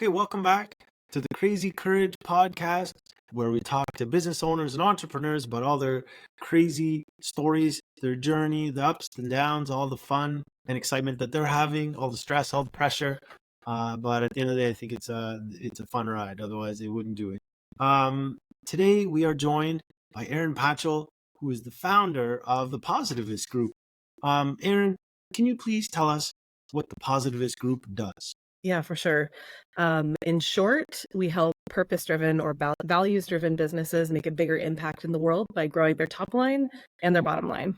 Okay, welcome back to the Crazy Courage podcast, where we talk to business owners and entrepreneurs about all their crazy stories, their journey, the ups and downs, all the fun and excitement that they're having, all the stress, all the pressure. But at the end of the day, I think it's a fun ride. Otherwise, they wouldn't do it. Today, we are joined by Erin Patchell, who is the founder of the Positivist Group. Erin, can you please tell us what the Positivist Group does? Yeah, for sure. In short, we help purpose-driven or values-driven businesses make a bigger impact in the world by growing their top line and their bottom line.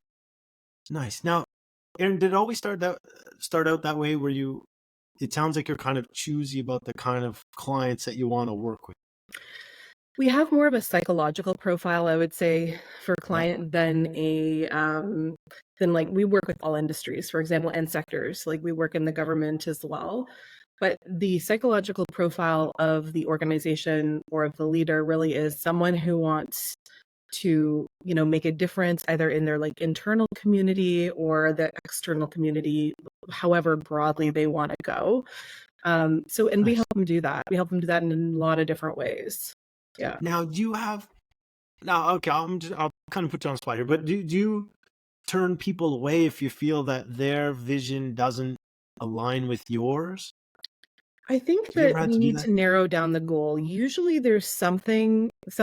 Nice. Now, Erin, did it always start out that way where it sounds like you're kind of choosy about the kind of clients that you want to work with. We have more of a psychological profile, I would say, for Yeah. client than like we work with all industries, for example, and sectors. Like we work in the government as well. But the psychological profile of the organization or of the leader really is someone who wants to, make a difference either in their like internal community or the external community, however broadly they want to go. And we Nice. help them do that. We help them do that in a lot of different ways. Yeah. Now, okay, I'll kind of put you on the spot here, but do you turn people away if you feel that their vision doesn't align with yours? I think Have you ever that had we to do need that? to narrow down the goal. Usually there's some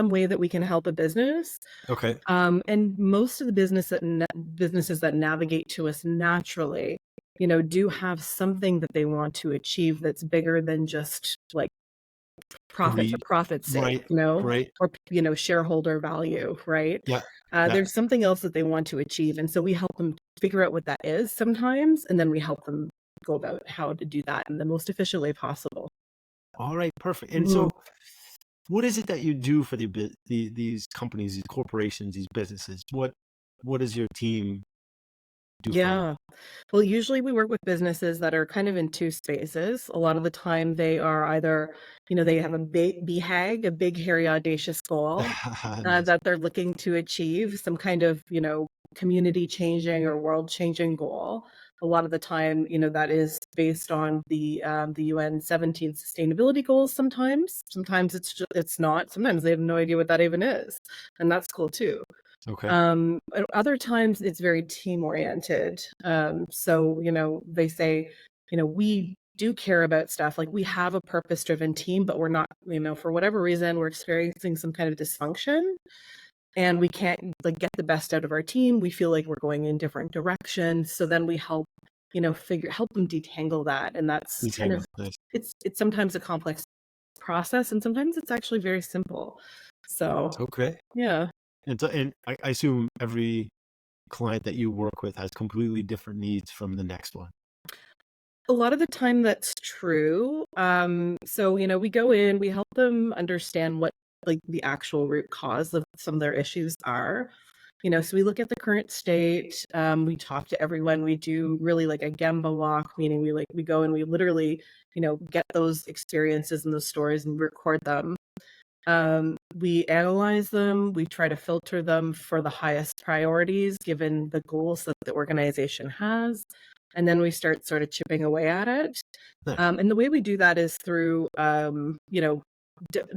way that we can help a business. Okay. And most of the businesses that navigate to us naturally, do have something that they want to achieve that's bigger than just like profit for Greed. profit's sake, Right. or, shareholder value, right? Yeah. Yeah. There's something else that they want to achieve. And so we help them figure out what that is sometimes, and then we help them go about how to do that in the most efficient way possible. All right. Perfect. And Mhm. so, what is it that you do for these companies, these corporations, these businesses? What does your team do for them? Yeah. Well, usually we work with businesses that are kind of in two spaces. A lot of the time they are either, they have a big BHAG, a big, hairy, audacious goal Nice. that they're looking to achieve, some kind of, community changing or world changing goal. A lot of the time, that is based on the UN 17 sustainability goals. Sometimes it's not. Sometimes they have no idea what that even is, and that's cool too. Okay. At other times it's very team oriented. So, they say, we do care about stuff. Like we have a purpose driven team, but we're not, for whatever reason, we're experiencing some kind of dysfunction and we can't like get the best out of our team. We feel like we're going in different directions. So then we help, help them detangle that. And that's kind of, Nice. it's sometimes a complex process and sometimes it's actually very simple. So Okay. yeah. And I assume every client that you work with has completely different needs from the next one. A lot of the time that's true. So, we go in, we help them understand what like the actual root cause of some of their issues are. So we look at the current state, we talk to everyone, we do really like a Gemba walk, meaning we go and we literally, get those experiences and those stories and record them. We analyze them, we try to filter them for the highest priorities given the goals that the organization has. And then we start sort of chipping away at it. Nice. And the way we do that is through,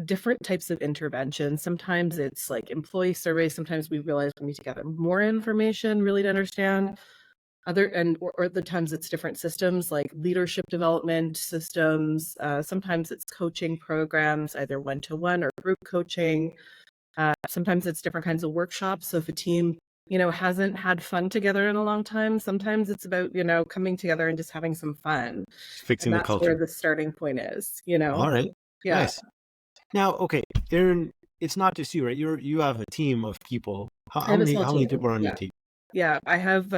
different types of interventions. Sometimes it's like employee surveys. Sometimes we realize we need to gather more information really to understand. Or other times it's different systems like leadership development systems. Sometimes it's coaching programs, either one-to-one or group coaching. Sometimes it's different kinds of workshops. So if a team, hasn't had fun together in a long time, sometimes it's about, coming together and just having some fun. Fixing And the that's where culture. the starting point is, All right. Yeah. Nice. Now, okay, Erin, it's not just you, right? You have a team of people. I have a small How many team. people are on your Yeah. team? Yeah. I have,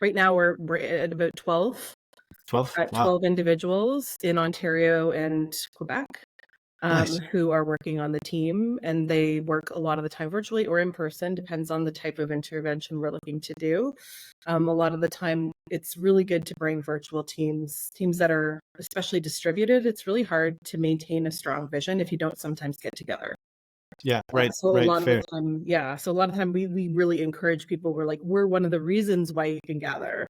right now we're at about 12. 12? At Wow. 12 individuals in Ontario and Quebec. Nice. Who are working on the team, and they work a lot of the time virtually or in person, depends on the type of intervention we're looking to do. A lot of the time, it's really good to bring virtual teams that are especially distributed. It's really hard to maintain a strong vision if you don't sometimes get together. Yeah, right, So a right, lot of fair. the time, So a lot of the time we really encourage people. We're one of the reasons why you can gather,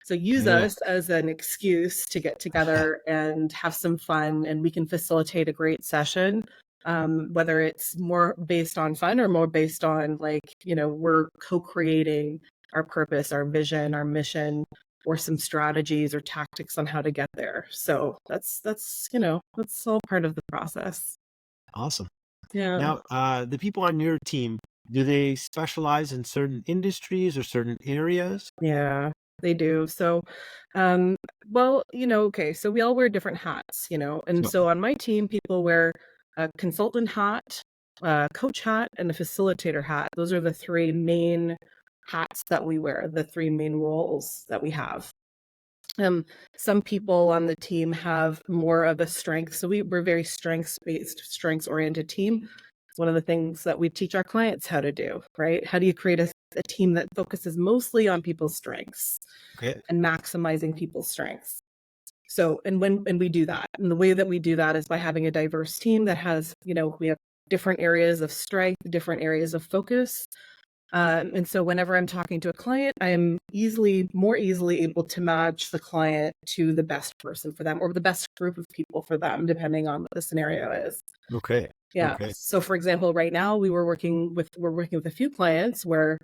So use Yeah. us as an excuse to get together and have some fun, and we can facilitate a great session. Whether it's more based on fun or more based on we're co-creating our purpose, our vision, our mission, or some strategies or tactics on how to get there. So that's all part of the process. Awesome. Yeah. Now, the people on your team, do they specialize in certain industries or certain areas? Yeah, they do. So, um, well, okay, so we all wear different hats, and No. so on my team, people wear a consultant hat, a coach hat, and a facilitator hat. Those are the three main hats that we wear, the three main roles that we have. Um, some people on the team have more of a strength. So we're very strengths-based, strengths-oriented team. It's one of the things that we teach our clients how to do, right? How do you create a team that focuses mostly on people's strengths Okay. and maximizing people's strengths? So, and we do that, and the way that we do that is by having a diverse team that has, we have different areas of strength, different areas of focus, and so whenever I'm talking to a client, I am more easily able to match the client to the best person for them or the best group of people for them, depending on what the scenario is. Okay. Yeah. Okay. So for example, right now we're working with a few clients where,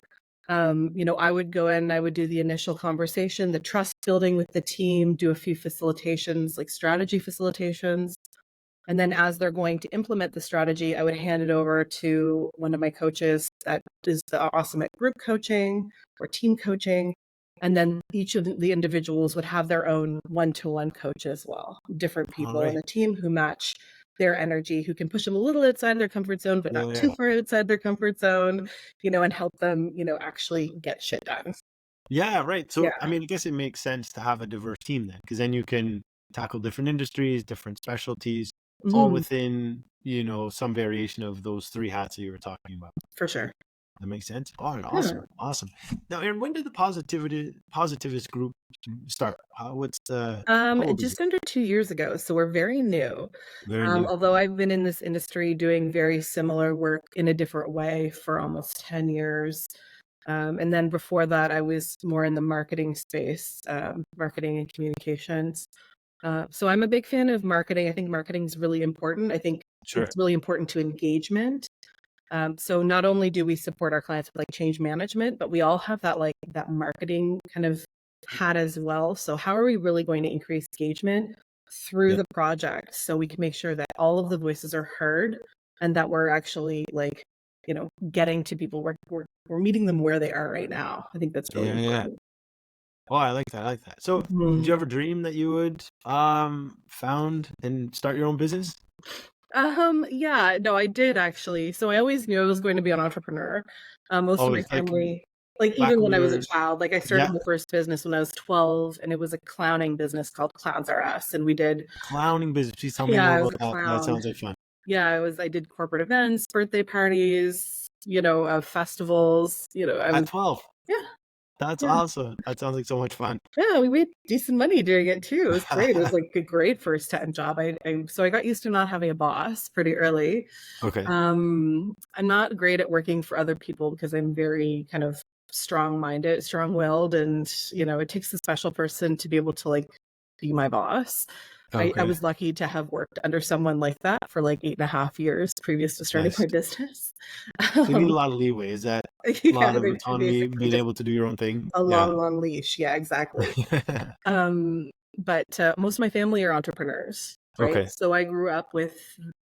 I would go in, I would do the initial conversation, the trust building with the team, do a few facilitations, like strategy facilitations. And then as they're going to implement the strategy, I would hand it over to one of my coaches that is awesome at group coaching or team coaching. And then each of the individuals would have their own one-to-one coach as well. Different All people in right. the team who match their energy, who can push them a little outside their comfort zone, but not too Yeah. far outside their comfort zone, and help them, actually get shit done. Yeah, right. So, I Yeah. mean, I guess it makes sense to have a diverse team then, because then you can tackle different industries, different specialties, all Mhm. within, some variation of those three hats that you were talking about. For sure. That makes sense. All right, Yeah. awesome, awesome. Now, Aaron, when did the positivist group start? How old is it? Just under 2 years ago, so we're very new. Very new. Although I've been in this industry doing very similar work in a different way for almost 10 years. And then before that, I was more in the marketing space, marketing and communications. So I'm a big fan of marketing. I think marketing is really important. I think Sure. it's really important to engagement. So not only do we support our clients with like change management, but we all have that marketing kind of hat as well. So how are we really going to increase engagement through Yeah. the project so we can make sure that all of the voices are heard and that we're actually getting to people. We're meeting them where they are right now. I think that's really Yeah, yeah. important. Oh, I like that. I like that. So, did Mhm. you ever dream that you would found and start your own business? Yeah, no, I did actually. So I always knew I was going to be an entrepreneur. Most of Oh, my it's like family, like back even when when I you was a were, child, like I started yeah, my first business when I was 12 and it was a clowning business called Clowns R Us. And we did, clowning business. Please tell me yeah, more I was about a that. That clown. sounds like fun. Yeah, I did corporate events, birthday parties, festivals, I At was, 12. yeah, That's yeah. awesome. That sounds like so much fun. Yeah, we made decent money doing it too. It was great. It was like a great first time job. So I got used to not having a boss pretty early. Okay. I'm not great at working for other people because I'm very kind of strong-minded, strong-willed, and it takes a special person to be able to like be my boss. I Okay. was lucky to have worked under someone like that for like 8.5 years previous to starting Nice. my business. So you need a Um, lot of leeway. Is that a yeah, lot of they autonomy, basically being just able to do your own thing? a Yeah. long, long leash. Yeah, exactly. But most of my family are entrepreneurs, right? Okay. So I grew up with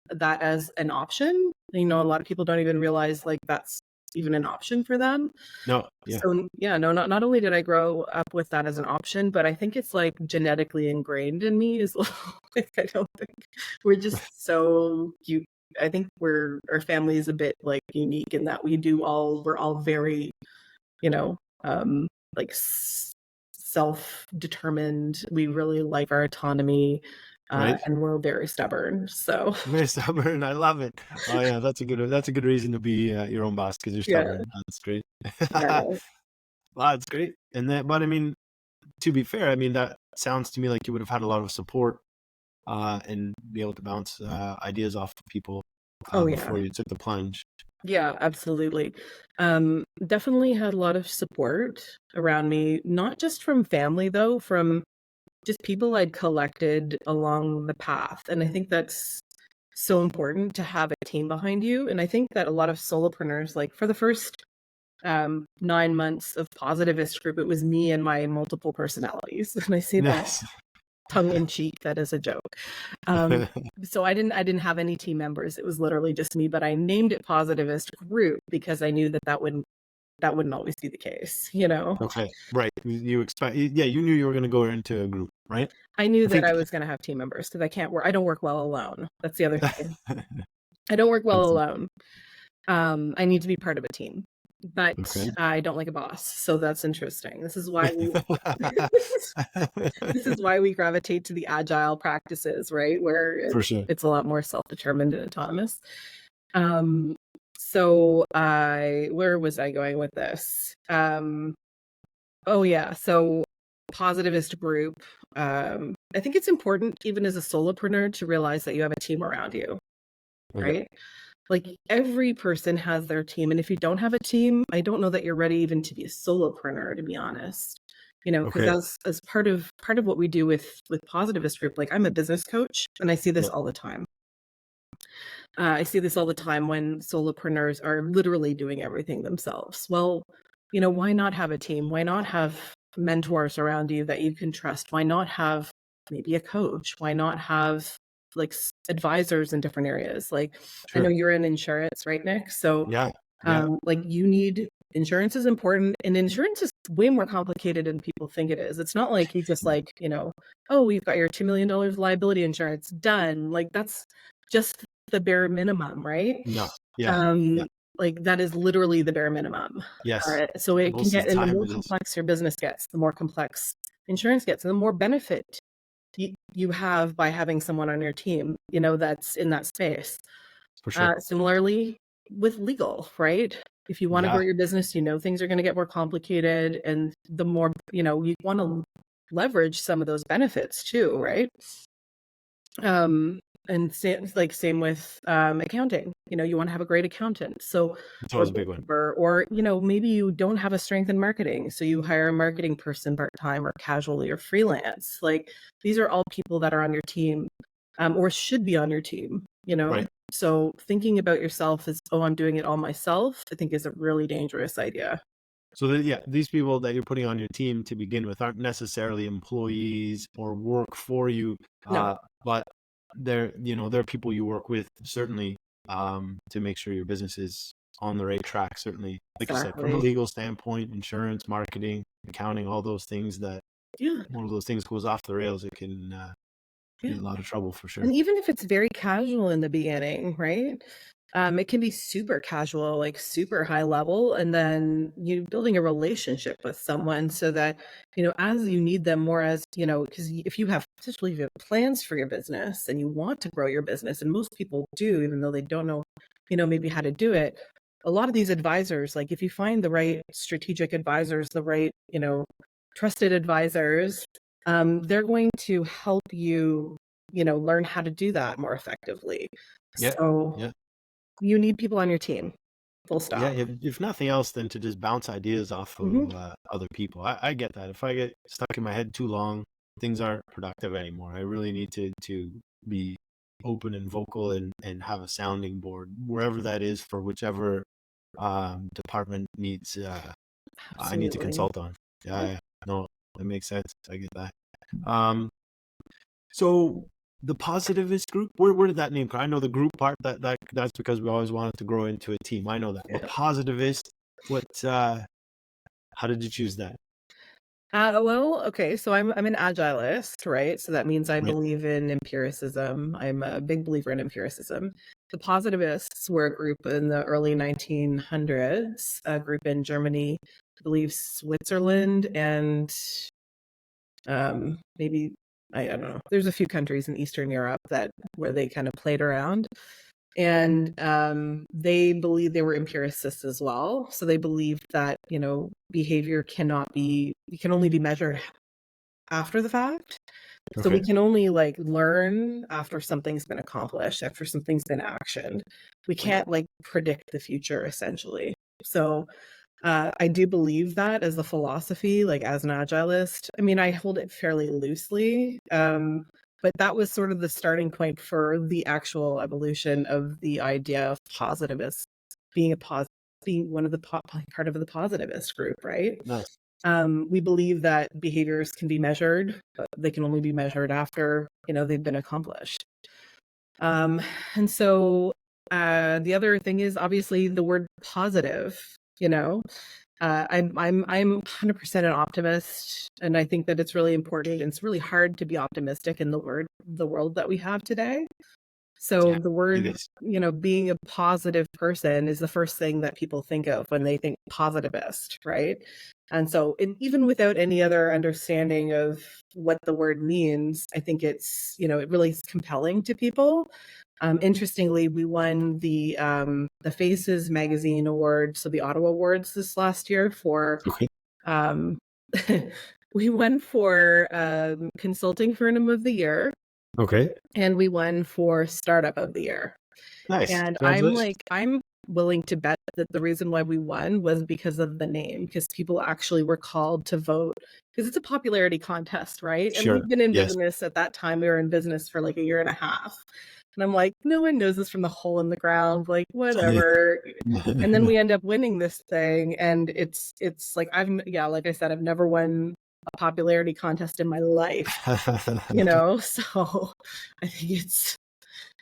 that as an option. A lot of people don't even realize like that's even an option for them. No. Yeah. So yeah, no, not only did I grow up with that as an option, but I think it's like genetically ingrained in me as well. Like I don't think we're just so you. I think our family is a bit like unique in that we're all very you know, um, like self-determined. We really like our autonomy, Right. and we're very stubborn. So Very stubborn. I love it. Oh yeah, that's a good reason to be your own boss because you're yeah, stubborn. That's great. yeah. Wow, that's great. And then, but I mean, to be fair, I mean that sounds to me like you would have had a lot of support and be able to bounce ideas off of people Oh yeah. before you took the plunge. Yeah, absolutely. Definitely had a lot of support around me, not just from family though, from just people I'd collected along the path. And I think that's so important to have a team behind you. And I think that a lot of solopreneurs, like for the first 9 months of Positivist Group, it was me and my multiple personalities. And I say that Yes. tongue in cheek, that is a joke. Um, so I didn't have any team members. It was literally just me, but I named it Positivist Group because I knew that wouldn't always be the case, you know. Okay, right. You expect, yeah, you knew you were going to go into a group, right? I knew I that think I was going to have team members because I don't work well alone. That's the other thing. that's I don't work well alone. I need to be part of a team, but okay. I don't like a boss. So that's interesting. This is why we gravitate to the agile practices, right? Where For sure. it's a lot more self-determined and autonomous. Um, where was I going with this? Oh yeah, so Positivist Group. I think it's important, even as a solopreneur, to realize that you have a team around you, Okay. right? Like every person has their team, and if you don't have a team, I don't know that you're ready even to be a solopreneur, to be honest. You know, because Okay. as part of what we do with Positivist Group, like I'm a business coach, and I see this Yeah. all the time. I see this all the time when solopreneurs are literally doing everything themselves. Well, why not have a team? Why not have mentors around you that you can trust? Why not have maybe a coach? Why not have like advisors in different areas? Like, I know Sure. you're in insurance, right, Nick? So, Yeah. Yeah. like, you need insurance is important, and insurance is way more complicated than people think it is. It's not like you just like, oh, we've got your $2 million liability insurance done. Like, that's just the bare minimum, right? No. Yeah. Yeah. Um, like that is literally the bare minimum. Yes. So it can Most of get, the and the time more it is. complex your business gets, the more complex insurance gets, and the more benefit you have by having someone on your team, that's in that space. For sure. Similarly with legal, right? If you want to grow Yeah. your business, things are going to get more complicated, and the more, you want to leverage some of those benefits too, right? Um, and same with accounting. You want to have a great accountant, so It's or always a big one. or maybe you don't have a strength in marketing, so you hire a marketing person part time or casually or freelance. Like these are all people that are on your team, or should be on your team. Right. So thinking about yourself as, oh, I'm doing it all myself, I think is a really dangerous idea. So yeah, these people that you're putting on your team to begin with aren't necessarily employees or work for you, No, but they're people you work with certainly to make sure your business is on the right track. Certainly, like you said, from a exactly. legal standpoint, insurance, marketing, accounting, all those things that Yeah, one of those things goes off the rails, it can yeah. be a lot of trouble for sure. And even if it's very casual in the beginning, right? It can be super casual, like super high level, and then you building a relationship with someone so that, as you need them more as, because if you have, especially if you have plans for your business and you want to grow your business, and most people do, even though they don't know, maybe how to do it. A lot of these advisors, like if you find the right strategic advisors, the right, trusted advisors, they're going to help you learn how to do that more effectively. Yeah, So yeah. you need people on your team, full Yeah, stop. if nothing else, then to just bounce ideas off Mhm. of other people. I get that. If I get stuck in my head too long, things aren't productive anymore. I really need to be open and vocal and have a sounding board wherever that is for whichever department needs I need to Absolutely. consult on. Yeah, yeah. No, that makes sense. I get that. Um, so the positivist group, where did that name come? I know the group part that's because we always wanted to grow into a team. I know that. But Yeah. positivist, what how did you choose that? Well, okay, so I'm an agilist, right? So that means I Right. believe in empiricism. I'm a big believer in empiricism. The positivists were a group in the early 1900s, a group in Germany, I believe Switzerland, and maybe I don't know. There's a few countries in Eastern Europe that where they kind of played around. And they believe they were empiricists as well. So they believed that, behavior can only be measured after the fact. So we Okay. can only like learn after something's been accomplished, after something's been actioned. We can't like predict the future essentially. So I do believe that as a philosophy, like as an agilist. I mean, I hold it fairly loosely, but that was sort of the starting point for the actual evolution of the idea of positivist being being one of the part of the positivist group, right? Nice. We believe that behaviors can be measured, but they can only be measured after they've been accomplished. Um, and so the other thing is obviously the word positive. You know, I'm 100% an optimist, and I think that it's really important. And it's really hard to be optimistic in the world that we have today. So Yeah, the it word, is. being a positive person is the first thing that people think of when they think positivist, right? And so, even without any other understanding of what the word means, I think it really is compelling to people. Interestingly, we won the Faces Magazine Award, so the Ottawa Awards this last year for Okay. um, we won for Consulting Firm of the Year, Okay. and we won for Startup of the Year. Nice. And Congratulations. I'm willing to bet that the reason why we won was because of the name, because people actually were called to vote, because it's a popularity contest, right? And Sure. we've been in Yes. business at that time. We were in business for like a year and a half. And I'm like, no one knows this from the hole in the ground, like whatever. And then we end up winning this thing, and it's like like I said, I've never won a popularity contest in my life, so I think it's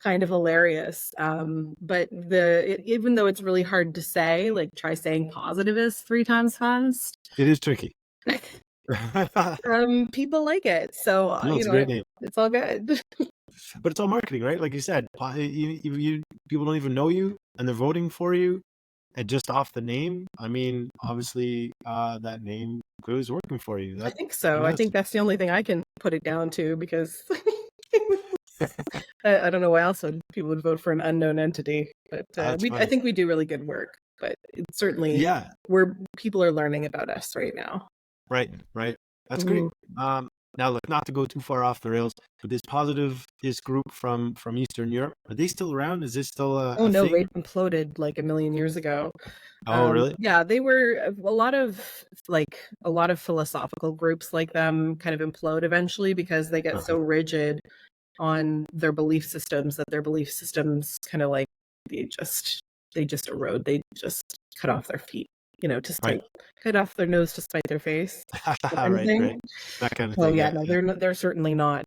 kind of hilarious. But even though it's really hard to say, like try saying positivist 3 times fast. It is tricky. No, People like it, so it's a great name. it's all good. But it's all marketing, right? Like you said, people don't even know you, and they're voting for you, and just off the name. I mean, obviously, that name clearly is working for you. I That's think so. I think fantastic. that's the only thing I can put it down to, because I don't know why else people would vote for an unknown entity. But That's I funny. think we do really good work. But it's certainly Yeah. where people are learning about us right now. Right. Right. That's great. Mhm. Now look, not to go too far off the rails, but this Positivist Group from Eastern Europe, are they still around? Is this still Oh a no, they thing? imploded like a million years ago. Oh, really? Yeah, they were a lot of philosophical groups like them kind of implode eventually because they get Okay. so rigid on their belief systems that their belief systems kind of like they just they just erode. They just cut off their feet, to Right. spite cut off their nose to spite their face, kind of Right. thing. Right. That kind of So thing. yeah, Yeah. no, Yeah. they're certainly not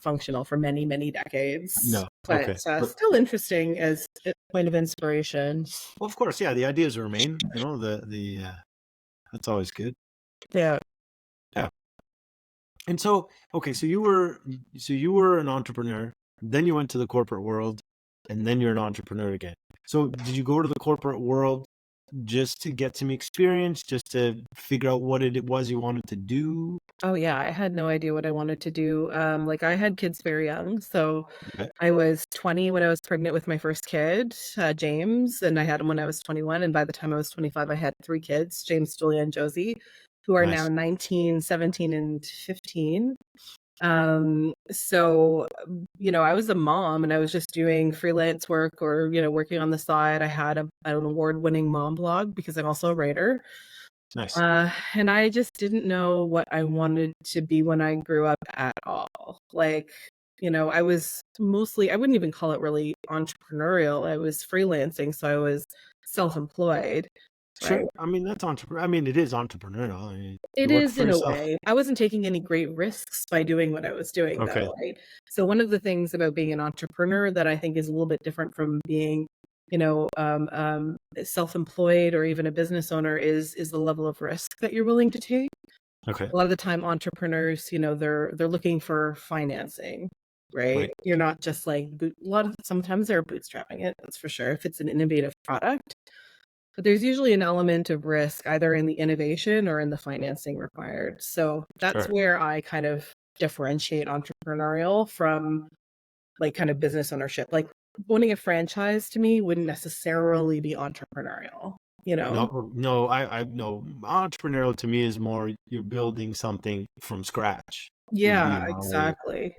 functional for many, many decades, No. but Okay. But still interesting as a point of inspiration. well, of course, yeah. The ideas remain. That's always good. Yeah. Yeah. And so, okay, so you were an entrepreneur, then you went to the corporate world, and then you're an entrepreneur again. So did you go to the corporate world just to get some experience, just to figure out what it was you wanted to do? Oh yeah, I had no idea what I wanted to do. Like I had kids very young, so Okay. I was 20 when I was pregnant with my first kid, James, and I had him when I was 21. And by the time I was 25, I had 3 kids, James, Julia, and Josie, who are now Nice. 19, 17, and 15. So, I was a mom and I was just doing freelance work or, working on the side. I had an award-winning mom blog because I'm also a writer. Nice. And I just didn't know what I wanted to be when I grew up at all. Like, I wouldn't even call it really entrepreneurial. I was freelancing, so I was self-employed, right? Sure. I mean, I mean, it is entrepreneurial. I mean, It you're working is for in a yourself. way. I wasn't taking any great risks by doing what I was doing Okay. though, right? So one of the things about being an entrepreneur that I think is a little bit different from being, self-employed or even a business owner is the level of risk that you're willing to take. Okay. A lot of the time entrepreneurs, they're looking for financing, right? Right. You're not just like sometimes they're bootstrapping it, that's for sure, if it's an innovative product. But there's usually an element of risk either in the innovation or in the financing required. So that's Sure. where I kind of differentiate entrepreneurial from like kind of business ownership. Like owning a franchise to me wouldn't necessarily be entrepreneurial, you know? No, no, I no. Entrepreneurial to me is more you're building something from scratch. would be Yeah, our way, exactly.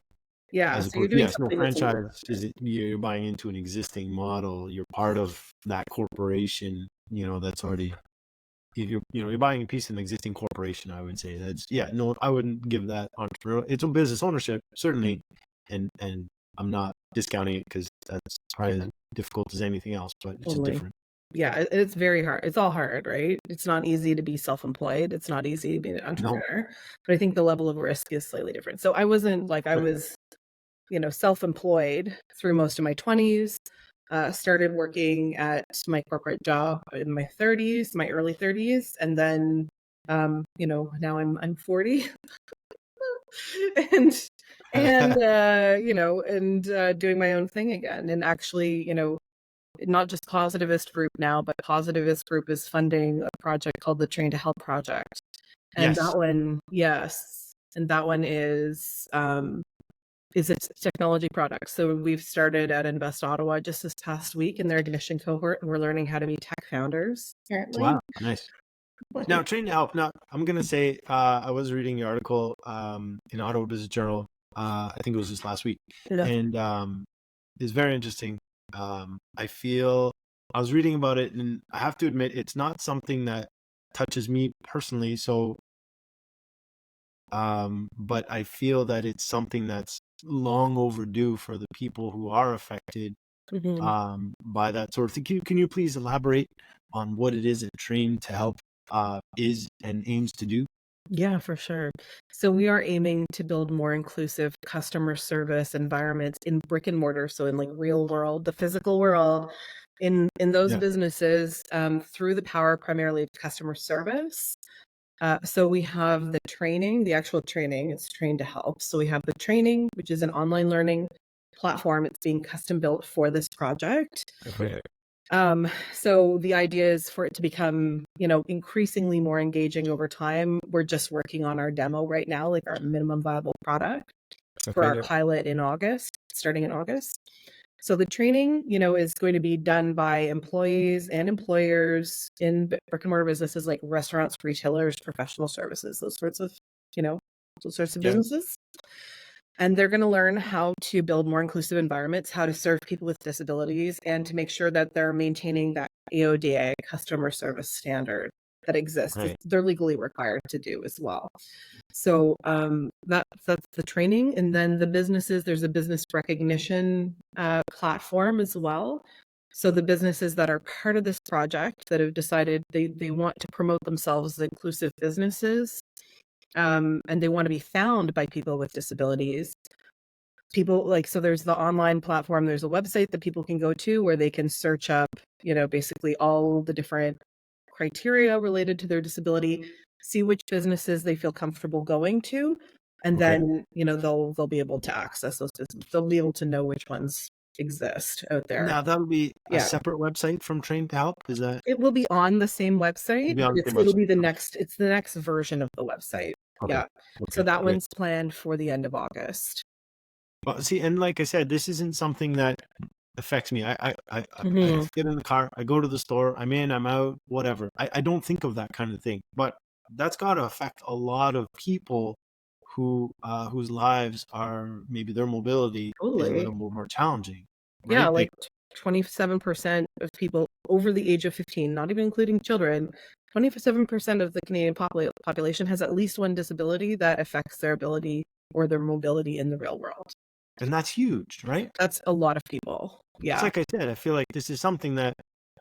Yeah, as so you're opposed, doing yes, no something that's in franchise is it, you're buying into an existing model. You're part of that corporation, that's already, you're buying a piece of an existing corporation. I would say that's, yeah, no, I wouldn't give that entrepreneurial. It's a business ownership, certainly, and I'm not discounting it because that's probably as difficult as anything else, but it's just totally. different. Yeah, it's very hard. It's all hard, right? It's not easy to be self-employed. It's not easy to be an No, entrepreneur, but I think the level of risk is slightly different. So I wasn't like I right. was, self-employed through most of my 20s. Started working at my corporate job in my 30s, my early 30s, and then now I'm 40 and doing my own thing again. And actually, not just Positivist Group now, but Positivist Group is funding a project called the Train to Help Project. And Yes. that one, yes. And that one is its technology product. So we've started at Invest Ottawa just this past week in their ignition cohort, and we're learning how to be tech founders, apparently. Wow. Nice. Now, train to help. Now, I'm gonna say, I was reading the article in Ottawa Business Journal. I think it was just last week, Yeah. and it's very interesting. I feel I was reading about it, and I have to admit, it's not something that touches me personally. So, but I feel that it's something that's long overdue for the people who are affected Mhm. by that sort of thing. Can you please elaborate on what it is that Train to Help is and aims to do? Yeah, for sure. So we are aiming to build more inclusive customer service environments in brick and mortar, so in like real world, the physical world, in those Yeah. businesses, through the power primarily of customer service. So we have the training, the actual training, it's trained to help. So we have the training, which is an online learning platform. It's being custom built for this project. Okay. So the idea is for it to become, increasingly more engaging over time. We're just working on our demo right now, like our minimum viable product for our Okay. pilot in August, starting in August. So the training, is going to be done by employees and employers in brick and mortar businesses like restaurants, retailers, professional services, you know, those sorts of Yeah. businesses. And they're going to learn how to build more inclusive environments, how to serve people with disabilities, and to make sure that they're maintaining that AODA customer service standard that exists. Right. They're legally required to do as well. So that's the training, and then the businesses. There's a business recognition platform as well. So the businesses that are part of this project that have decided they want to promote themselves as inclusive businesses, and they want to be found by people with disabilities. So there's the online platform, there's a website that people can go to where they can search up, basically all the different criteria related to their disability, see which businesses they feel comfortable going to, and Okay. then, they'll be able to access those businesses. They'll be able to know which ones exist out there. Now that'll be a Yeah. separate website from Train to Help. Is that It will be on the same website, be but on the same it'll website? be the next version of the website. Okay. Yeah. So Okay. that Great. one's planned for the end of August. Well, see, and like I said, this isn't something that affects me. I Mhm. get in the car, I go to the store, I'm in, I'm out, whatever. I don't think of that kind of thing, but that's got to affect a lot of people whose lives are, maybe their mobility is a Totally. little more challenging, Yeah, right? like Like, 27% of people over the age of 15, not even including children, 27% of the Canadian population has at least one disability that affects their ability or their mobility in the real world. and that's huge, right? That's a lot of people. It's Yeah. like I said, I feel like this is something that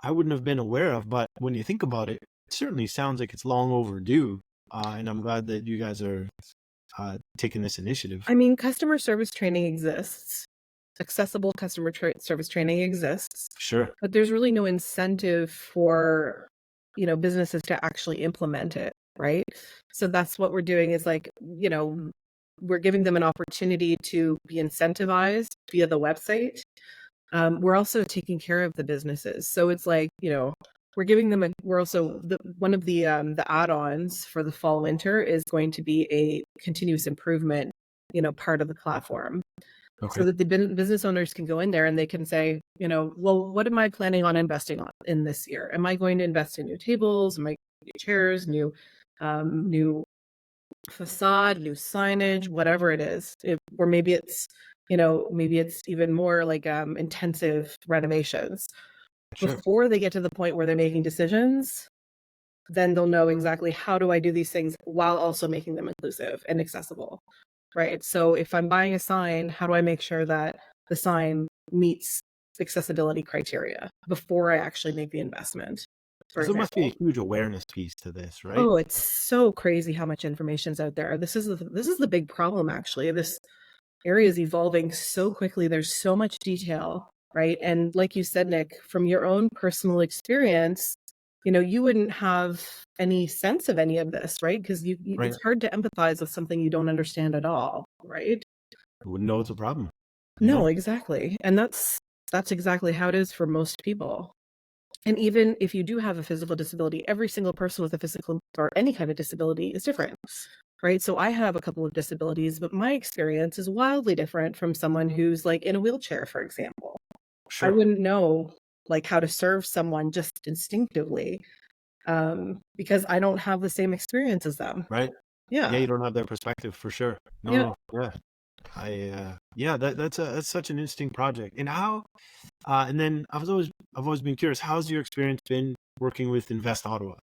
I wouldn't have been aware of, but when you think about it, it certainly sounds like it's long overdue. And I'm glad that you guys are taking this initiative. I mean, customer service training exists. Accessible customer service training exists, Sure. but there's really no incentive for, businesses to actually implement it, right? So that's what we're doing is like, we're giving them an opportunity to be incentivized via the website. We're also taking care of the businesses. So it's like, we're giving them we're also one of the add-ons for the fall winter is going to be a continuous improvement, part of the platform. So Okay. that the business owners can go in there and they can say, well, what am I planning on investing in this year? Am I going to invest in new tables? Am I new chairs, new facade, new signage, whatever it is. Or maybe it's, maybe it's even more like intensive renovations. Sure. Before they get to the point where they're making decisions, then they'll know exactly how do I do these things while also making them inclusive and accessible, right? So if I'm buying a sign, how do I make sure that the sign meets accessibility criteria before I actually make the investment, for So there must be example? a huge awareness piece to this, right? Oh, it's so crazy how much information's out there. This is the big problem, actually. This area is evolving so quickly. There's so much detail, right? And like you said, Nick, from your own personal experience, you wouldn't have any sense of any of this, right? Because Right. it's hard to empathize with something you don't understand at all, right? I wouldn't know it's a problem. No, exactly. And that's exactly how it is for most people. And even if you do have a physical disability, every single person with a physical or any kind of disability is different, right? So I have a couple of disabilities, but my experience is wildly different from someone who's like in a wheelchair, for example. I Sure. wouldn't know like how to serve someone just instinctively, because I don't have the same experience as them. Right. Yeah, Yeah. you don't have that perspective for sure. No, Yeah. no. Yeah. Yeah, that's such an interesting project. And how and then I've always been curious, how's your experience been working with Invest Ottawa?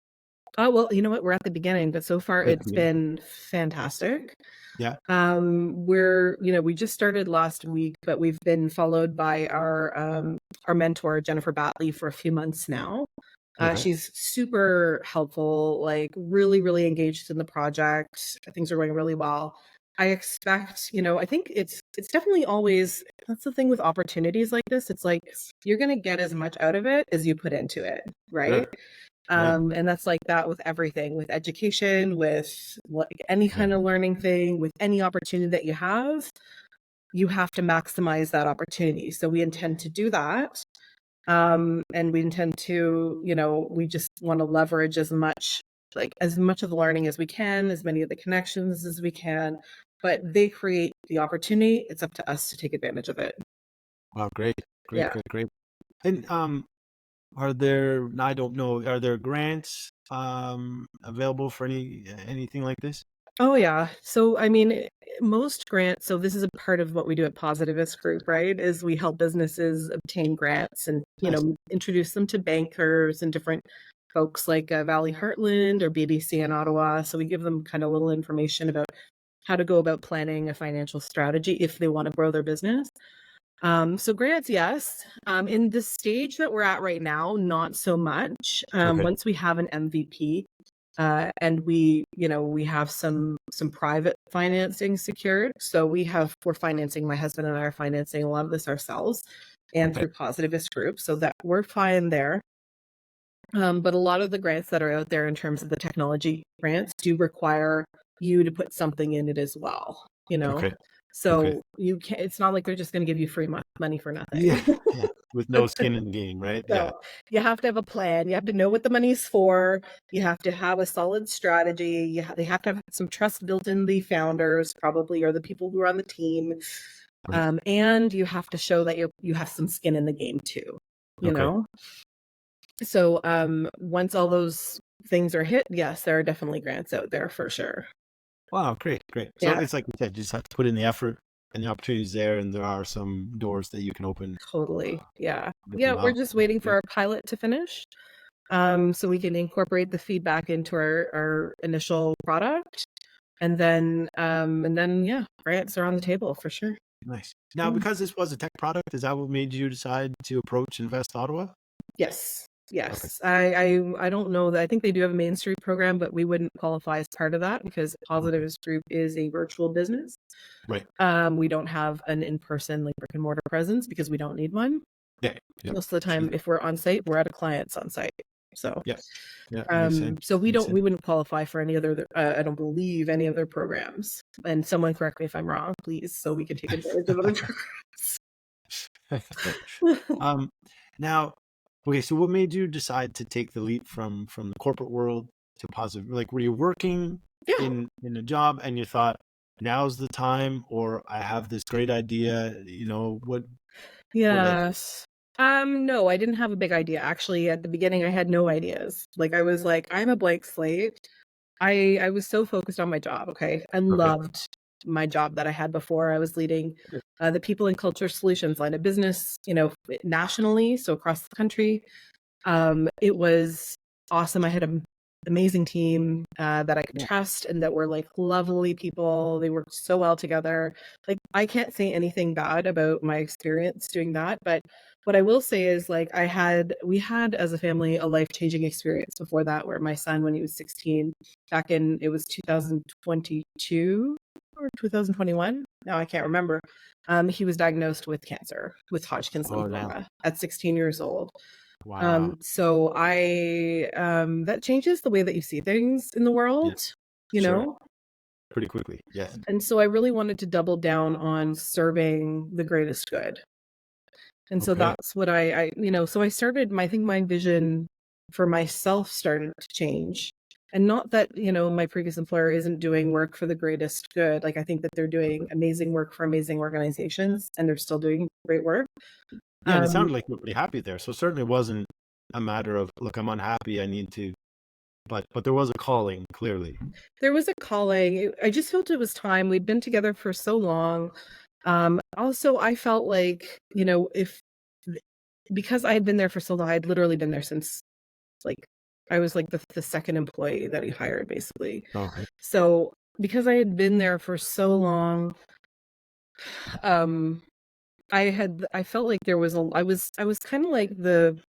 Oh, well, you know what? We're at the beginning, but so far Right at the it's beginning. been fantastic. Yeah. We just started last week, but we've been followed by our mentor, Jennifer Batley, for a few months now. Okay. She's super helpful, like really, really engaged in the project. Things are going really well. I expect, I think it's definitely always, that's the thing with opportunities like this. It's like you're gonna get as much out of it as you put into it, right? Sure. Yeah. And that's like that with everything, with education, with like any Yeah. kind of learning thing, with any opportunity that you have to maximize that opportunity. So we intend to do that. And we intend to, we just want to leverage as much of the learning as we can, as many of the connections as we can, but they create the opportunity. It's up to us to take advantage of it. Wow, great. Great, Yeah. great, great. And are there, I don't know, are there grants available for anything like this? Oh yeah. So I mean, most grants, so this is a part of what we do at Positivist Group, right? Is we help businesses obtain grants and, Nice. introduce them to bankers and different folks like Valley Heartland or BDC in Ottawa. So we give them kind of little information about how to go about planning a financial strategy if they want to grow their business. So grants, yes. In the stage that we're at right now, not so much. Okay. Once we have an MVP, and we have some private financing secured. So we're financing, my husband and I are financing a lot of this ourselves and Okay. through Positivist Group, so that we're fine there. But a lot of the grants that are out there in terms of the technology grants do require you to put something in it as well, you know. Okay. Okay. So you can't. It's not like they're just going to give you free money for Yeah. nothing. Yeah. With no skin in the game, right? Yeah. So you have to have a plan. You have to know what the money's for. You have to have a solid strategy. They have to have some trust built in the founders, probably, or the people who are on the team. Right. And you have to show that you have some skin in the game too. You Okay. know. So once all those things are hit, yes, there are definitely grants out there for sure. Wow, great, great. So Yeah, it's like you said, you just have to put in the effort and the opportunities there, and there are some doors that you can open totally. Yeah, with yeah. them We're out. just waiting for Great. our pilot to finish. So we can incorporate the feedback into our initial product, and then yeah, grants are on the table for sure. Nice. Now, Mm. because this was a tech product, is that what made you decide to approach Invest Ottawa? Yes, Okay. yes. I don't know that. I think they do have a Main Street program, but we wouldn't qualify as part of that because Okay. Positivist Group is a virtual business. Right. We don't have an in-person like brick and mortar presence because we don't need one. Yeah. Yep. Most of the time, Sure. if we're on site, we're at a client's on site. So Yeah. Yeah. Makes sense. So Makes sense. we wouldn't qualify for any other, I don't believe any other programs. And someone correct me if I'm wrong, please, so we can take advantage of other programs. um, now, okay. So, what made you decide to take the leap from the corporate world to positive? Like, were you working Yeah. in a job and you thought now's the time, or I have this great idea? What led to it? Yes. No, I didn't have a big idea. Actually, at the beginning, I had no ideas. Like I was like, I'm a blank slate. I was so focused on my job. Okay. I Okay. loved my job that I had before. I was leading the people and culture solutions line of business, nationally, so across the country. It was awesome. I had an amazing team that I could Yeah. trust and that were like lovely people. They worked so well together. Like, I can't say anything bad about my experience doing that, but what I will say is like we had as a family a life-changing experience before that where my son, when he was 16, back in it was 2022 or 2021. Now I can't remember. He was diagnosed with cancer, with Hodgkin's Oh, now. lymphoma at 16 years old. Wow. So that changes the way that you see things in the Yeah. world, you Sure. know? Pretty quickly. Yes. And so I really wanted to double down on serving the greatest good. And so Okay. that's what so I started I think my vision for myself started to change. And not that, my previous employer isn't doing work for the greatest good. Like, I think that they're doing amazing work for amazing organizations and they're still doing great work. Yeah, and it Um, sounded like you were pretty happy there. So it certainly wasn't a matter of, look, I'm unhappy, I need to, but there was a calling, clearly. There was a calling. I just felt it was time. We'd been together for so long. Also, I felt like, if because I had been there for so long, I'd literally been there since like I was like the second employee that he hired, basically. Okay. So because I had been there for so long, um, I felt like there was I was kind of like the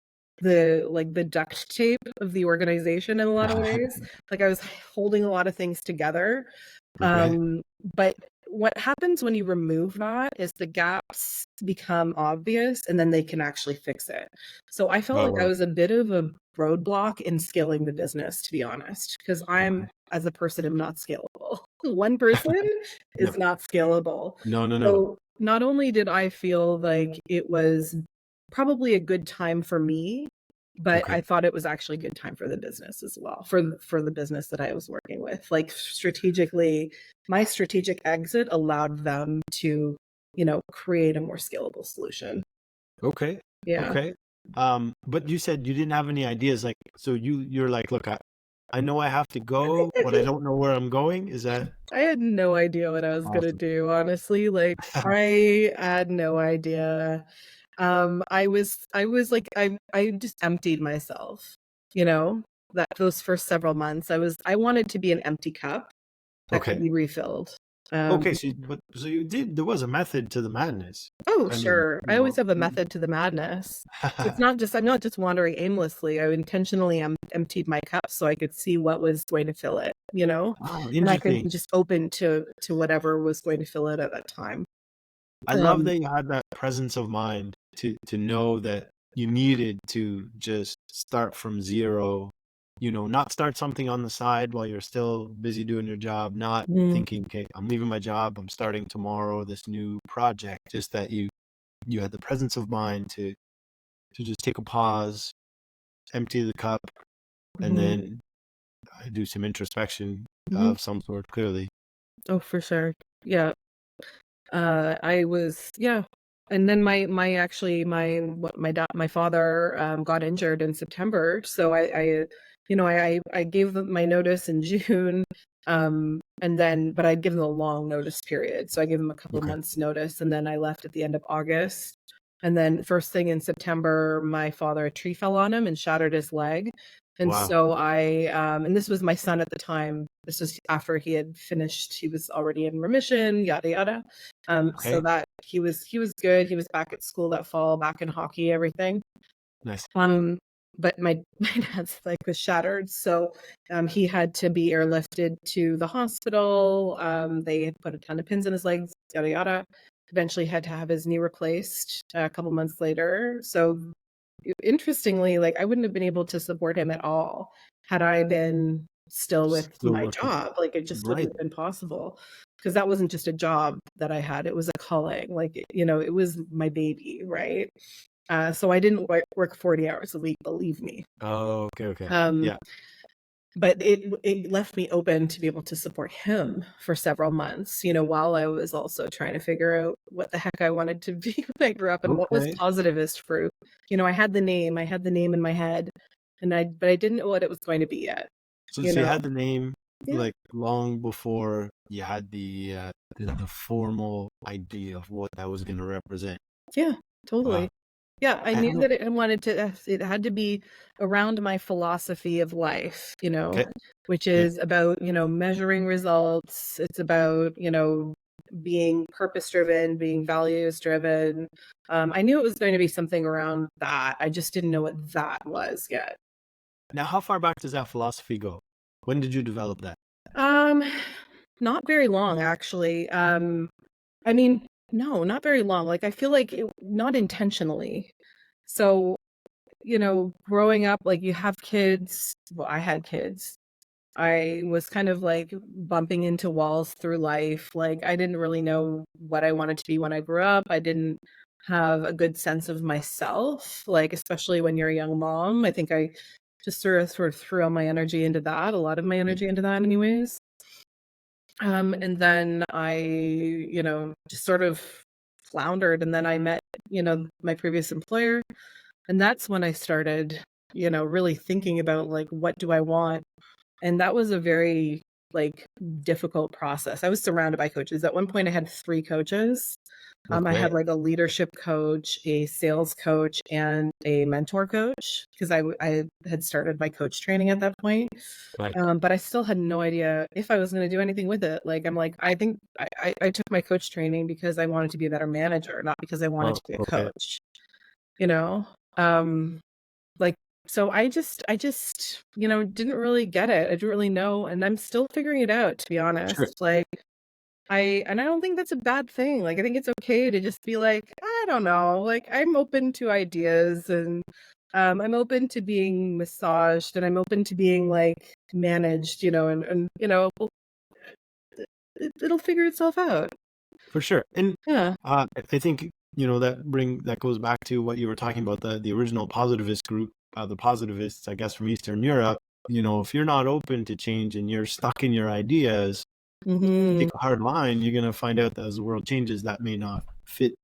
duct tape of the organization in a lot of ways. Like, I was holding a lot of things together. Okay. Um, but what happens when you remove that is the gaps become obvious and then they can actually fix it. So I felt Oh, like I well. was a bit of a roadblock in scaling the business, to be honest, because I'm, Okay. as a person, am not scalable. One person Yep. is not scalable. No, no, no. So not only did I feel like it was probably a good time for me, but Okay. I thought it was actually a good time for the business as well, for the business that I was working with. Like, strategically, my strategic exit allowed them to, create a more scalable solution. Okay. Yeah. Okay. But you said you didn't have any ideas, like, so you're like, look, I know I have to go, but I don't know where I'm going. Is that I had no idea what I was gonna awesome? do, honestly. Like, I had no idea. I was like, I just emptied myself, that those first several months. I wanted to be an empty cup that could Okay. be refilled. Um, Okay, so you did, there was a method to the madness. oh, I mean, sure. I always have a method to the madness. So I'm not just wandering aimlessly. I intentionally emptied my cup so I could see what was going to fill it, Oh, and I could interesting. be just open to whatever was going to fill it at that time. I love Um, that you had that presence of mind to know that you needed to just start from zero, not start something on the side while you're still busy doing your job, not mm, thinking, okay, I'm leaving my job, I'm starting tomorrow this new project. Just that you had the presence of mind to just take a pause, empty the cup, and mhm, then do some introspection mhm. of some sort, clearly. Oh, for sure. Yeah. I was, yeah. And then my father got injured in September, so I gave them my notice in June, and then but I'd given them a long notice period, so I gave them a couple of Okay. months notice, and then I left at the end of August, and then first thing in September, my father, a tree fell on him and shattered his leg, and Wow. so and this was my son at the time. This was after he had finished. He was already in remission, yada yada. So Okay. that he was good. He was back at school that fall, back in hockey, everything. Nice. Um, but my my dad's leg was shattered, so he had to be airlifted to the hospital. They had put a ton of pins in his legs, yada yada. Eventually, had to have his knee replaced a couple months later. So interestingly, like, I wouldn't have been able to support him at all had I been still with Still my working. job. Like, it just wouldn't Right. have been possible because that wasn't just a job that I had, it was a calling. Like, it was my baby, right? So I didn't work 40 hours a week, believe me. Oh, okay, okay. Um, Yeah. but it left me open to be able to support him for several months, while I was also trying to figure out what the heck I wanted to be when I grew up and what was Okay. positivist fruit. I had the name in my head, but I didn't know what it was going to be yet. So You you know, had the name. Yeah. like long before you had the formal idea of what that was going to represent. Yeah, Wow. totally. Yeah, I knew And, that I wanted to it had to be around my philosophy of life, okay. which Yeah. is about, measuring results. It's about, being purpose driven, being values driven. I knew it was going to be something around that. I just didn't know what that was yet. Now, how far back does that philosophy go? When did you develop that? Um, Not very long, actually. I mean, no, not very long. Like, I feel like not intentionally. So, growing up, like, you have kids. Well, I had kids. I was kind of like bumping into walls through life. Like, I didn't really know what I wanted to be when I grew up. I didn't have a good sense of myself, like, especially when you're a young mom. I think I just sort of threw all my energy into that, a lot of my Yeah. energy into that, anyways. And then I, just sort of floundered. And then I met, my previous employer. And that's when I started, really thinking about like, what do I want? And that was a very like difficult process. I was surrounded by coaches. At one point I had 3 coaches. I Okay. had like a leadership coach, a sales coach, and a mentor coach because I had started my coach training at that point. Right. But I still had no idea if I was going to do anything with it. Like, I'm like, I think I took my coach training because I wanted to be a better manager, not because I wanted Oh, to be a okay. coach, you know? Um, like, so I just, didn't really get it. I didn't really know. And I'm still figuring it out, to be Sure. honest. Like, and I don't think that's a bad thing. Like, I think it's okay to just be like, I don't know. Like, I'm open to ideas, and I'm open to being massaged, and I'm open to being like managed, and it'll figure itself out. For sure. And Yeah. I think, that goes back to what you were talking about, the original positivist group, the positivists, I guess, from Eastern Europe. If you're not open to change and you're stuck in your ideas, Hmm. take a hard line, you're going to find out that as the world changes, that may not fit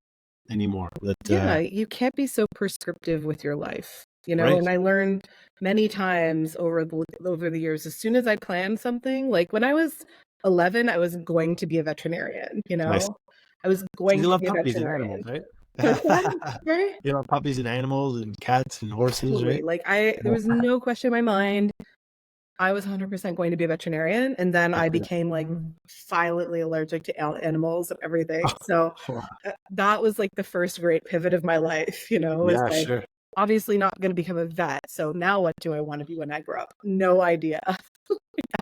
anymore. Yeah, you can't be so prescriptive with your life, Right. and I learned many times over the years, as soon as I planned something, like when I was 11, I was going to be a veterinarian, Nice. I was So going you to love be a puppies and veterinarian. animals, right? Which one? Right? You love puppies and animals and cats and horses, Totally. right? Like, there was no question in my mind. I was 100% going to be a veterinarian, and then I Okay. became, like, violently allergic to animals and everything, so, Wow. that was, like, the first great pivot of my life, is, Yeah, like, sure. obviously not gonna become a vet, so now what do I wanna be when I grow up? No idea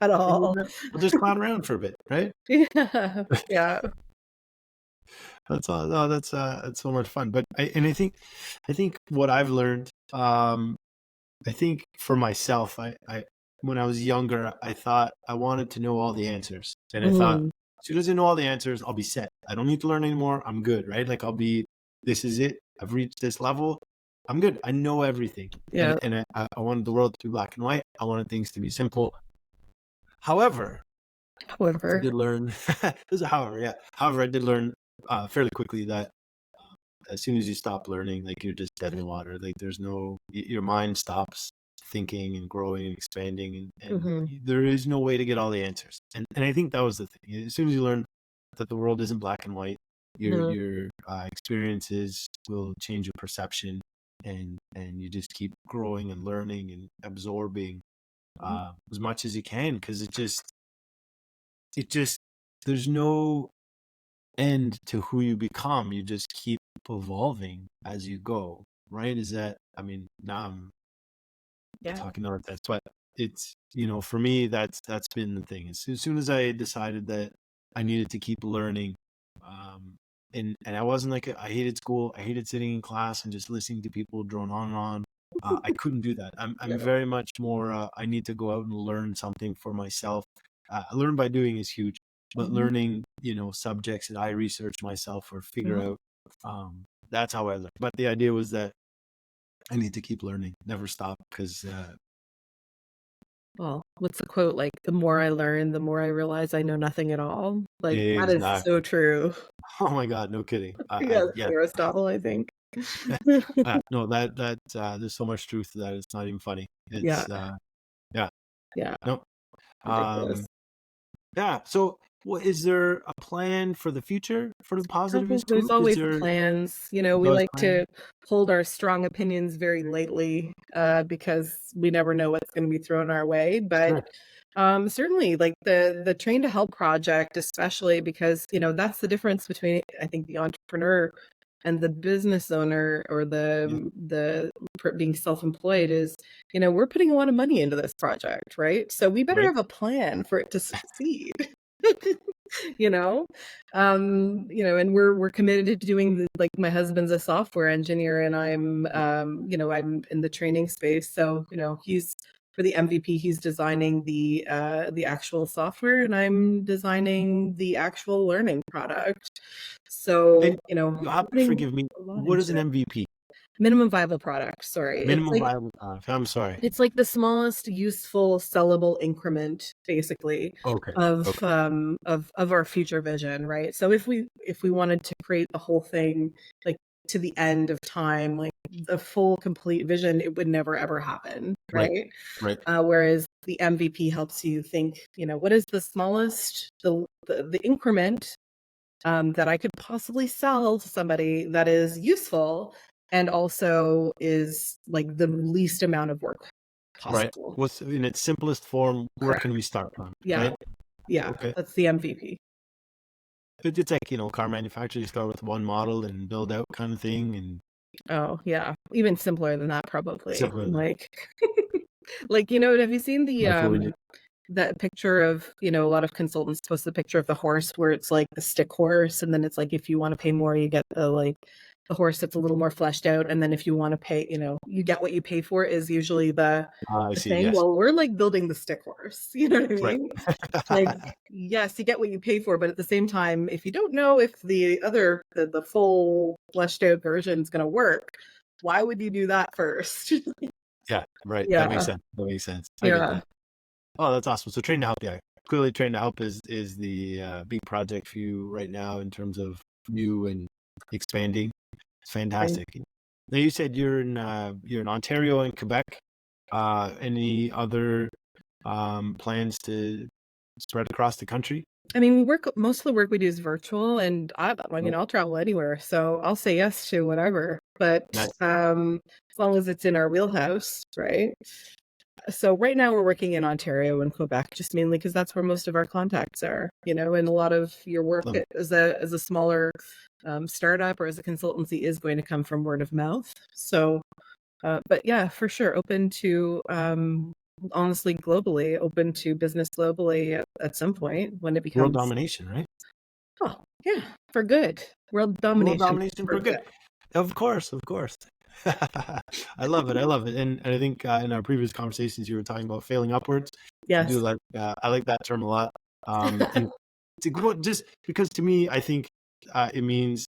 at And all. we'll just clown around for a bit, right? Yeah, yeah. That's all. No, that's so much fun. But I think what I've learned, I think for myself, I when I was younger, I thought I wanted to know all the answers, and I thought Mhm. as soon as I know all the answers, I'll be set. I don't need to learn anymore. I'm good, right? Like this is it. I've reached this level. I'm good. I know everything, and Yeah. I wanted the world to be black and white. I wanted things to be simple. However, I However. did learn. There's a however, yeah. However, I did learn fairly quickly that as soon as you stop learning, like you're just dead in the water. Like there's your mind stops thinking and growing and expanding, and Mhm. there is no way to get all the answers. And I think that was the thing. As soon as you learn that the world isn't black and white, Mhm. your experiences will change your perception, and you just keep growing and learning and absorbing Mhm. as much as you can, because it just there's no end to who you become. You just keep evolving as you go, right? Is that, I mean, now I'm Yeah. talking about that, but it's, for me, that's been the thing. As soon as I decided that I needed to keep learning, um, and I wasn't like, I hated school. I hated sitting in class and just listening to people drone on and on. I couldn't do that. I'm Yeah. very much more, I need to go out and learn something for myself. Learn by doing is huge, but Mhm. learning, subjects that I research myself or figure Mhm. out, that's how I learn. But the idea was that I need to keep learning, never stop, because Well, what's the quote? Like, "The more I learn, the more I realize I know nothing at all." Like, that is so exactly. true. Oh my God, no kidding. Yeah, that's Yeah, Aristotle, I think. no, that there's so much truth to that. It's not even funny. Yeah, It's yeah, yeah, no. Um, ridiculous. Yeah. So, what is there a plan for the future for the Oh, Positivist there's Group? Is always there plans. You know, we those like plans? to hold our strong opinions very lightly, because we never know what's going to be thrown our way. But Sure. certainly, like the Train to Help project, especially because, you know, that's the difference between, I think, the entrepreneur and the business owner, or Yeah. being self-employed, is, you know, we're putting a lot of money into this project, right? So we better Right. have a plan for it to succeed. You know, you know, and we're committed to doing like, my husband's a software engineer, and I'm, you know, I'm in the training space. So, you know, he's, for the MVP, he's designing the actual software, and I'm designing the actual learning product. So, And you know, you have to putting forgive me. a lot What into is an it. MVP? Minimum viable product. Sorry, Minimum viable product. I'm sorry. it's like the smallest useful sellable increment, basically, Okay. Okay. of our future vision, right? So if we wanted to create the whole thing, like, to the end of time, like the full complete vision, it would never ever happen, Right. right? Right. Whereas the MVP helps you think, you know, what is the smallest, the increment, that I could possibly sell to somebody that is useful, and also is like the least amount of work Right. possible. What's in its simplest form? Where Correct. can we start from? Yeah. Right. Yeah. Okay. That's the MVP. It's like, car manufacturer. You start with one model and build out kind of thing, and Oh, yeah. Even simpler than that, probably. simpler than Like, like, you know, have you seen that's what we need. that picture of, you know, a lot of consultants post the picture of the horse where it's like the stick horse, and then it's like, if you want to pay more, you get the horse that's a little more fleshed out, and then if you want to pay, you know, you get what you pay for, is usually I the see. thing. Yes. Well, we're like building the stick horse. You know what I Right. mean? Like, yes, you get what you pay for, but at the same time, if you don't know if the full fleshed out version is going to work, why would you do that first? Yeah. Right. That makes Yeah. sense. That makes sense. I get Yeah. that. Oh, that's awesome. So Train to Help, yeah. Clearly Train to Help is the big project for you right now in terms of you and expanding. It's fantastic. Now you said you're in Ontario and Quebec. Any other plans to spread across the country? I mean, most of the work we do is virtual, and I mean, Right. I'll travel anywhere, so I'll say yes to whatever. But Nice. as long as it's in our wheelhouse, right? So right now we're working in Ontario and Quebec, just mainly because that's where most of our contacts are, you know, and a lot of your work Love it. as a smaller startup or as a consultancy is going to come from word of mouth. So, but yeah, for sure, open to, honestly, globally, open to business globally at some point when it World becomes, domination, right? oh yeah, for good, world World domination domination for for good. good. Of course, of course. I love it. I love it. And I think in our previous conversations, you were talking about failing upwards. I do Yes. like, I like that term a lot. And to go, just because to me, I think it means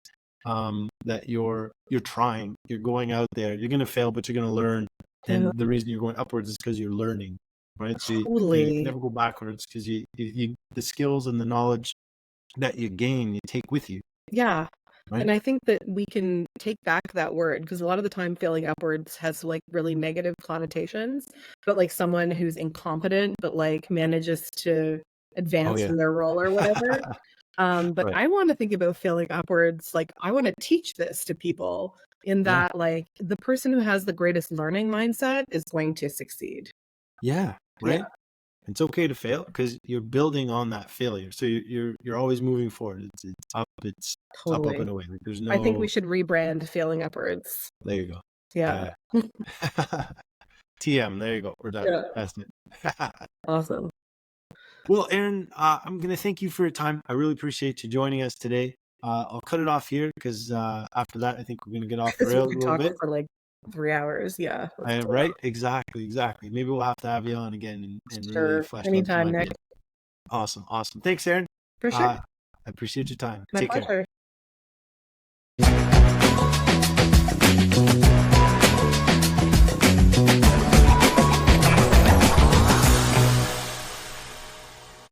that you're trying, you're going out there, you're going to fail, but you're going to learn. Yeah, And the reason you're going upwards is because you're learning, right? So you totally. never go backwards because the skills and the knowledge that you gain, you take with you, Yeah. right? And I think that we can take back that word, because a lot of the time failing upwards has like really negative connotations, but like someone who's incompetent but like manages to Oh advance yeah. in their role or whatever. But Right. I want to think about failing upwards, like I want to teach this to people, in Yeah. that like the person who has the greatest learning mindset is going to succeed. Yeah. Yeah, Right. It's okay to fail because you're building on that failure. So you're always moving forward. It's up totally. and away. Like there's I think we no. should rebrand failing upwards. There you go. Yeah. Yeah. TM. There you go. We're done. Yeah. That's it. Awesome. Well, Erin, I'm gonna thank you for your time. I really appreciate you joining us today. I'll cut it off here because after that, I think we're gonna get off the Because we rails a could little talk bit. for like 3 hours. Yeah, let's do Right? Exactly. Exactly. Maybe we'll have to have you on again it. and really Sure. flesh out some Anytime, Nick. ideas. Awesome. Awesome. Thanks, Aaron. For sure. I appreciate your time. My Take care. pleasure.